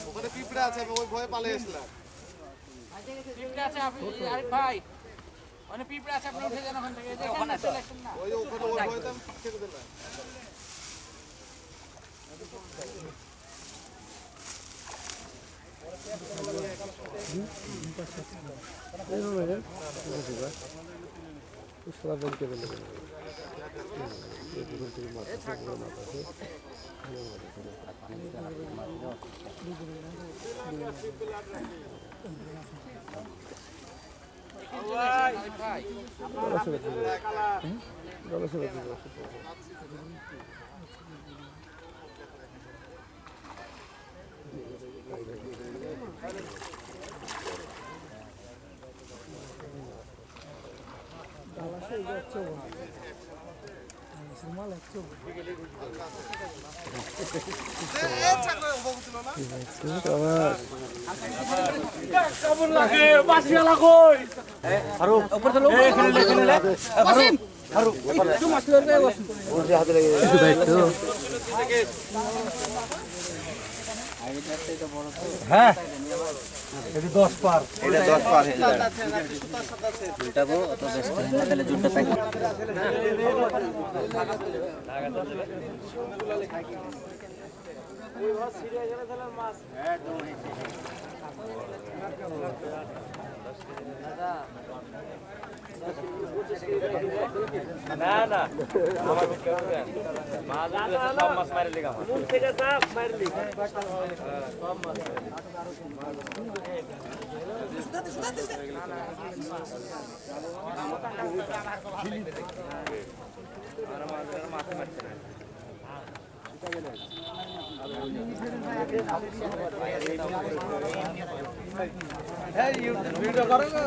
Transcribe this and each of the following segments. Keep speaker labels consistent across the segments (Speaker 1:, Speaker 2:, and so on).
Speaker 1: ওখানে পিঁপড়া আছে, আমি ওই ভয়ে পালিয়ে আসলাম।
Speaker 2: পিঁপড়া আছে আরিফ ভাই, অনেক পিঁপড়া আছে, আপনি উঠে যান ওখান থেকে। ওখানে চলে আসুন না,
Speaker 1: ওই ওখানে ওই ভয়ে তো আমি ছেড়ে দিলাম।
Speaker 3: হ্যাঁ, এটা 10 পার,
Speaker 1: এটা 10 পার হয়ে যায়।
Speaker 2: উল্টাবো অত ব্যস্ত হয়ে না, তাহলে জুটটা থাকবে।
Speaker 3: না না আমার কেউ দেন মাছ সব মাছ মারি লিগা মন থেকে সব মারি লিগা সব মাছ মাছ মারতে এই ভিডিও করো গো।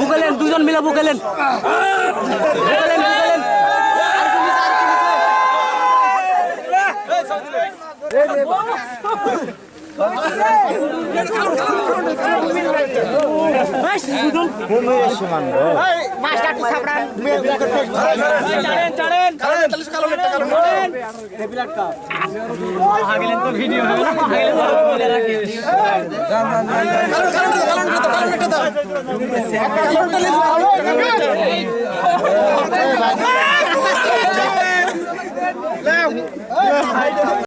Speaker 2: বুকেলেন, দুজন মিলে বুকেলেন।
Speaker 1: ভিডিও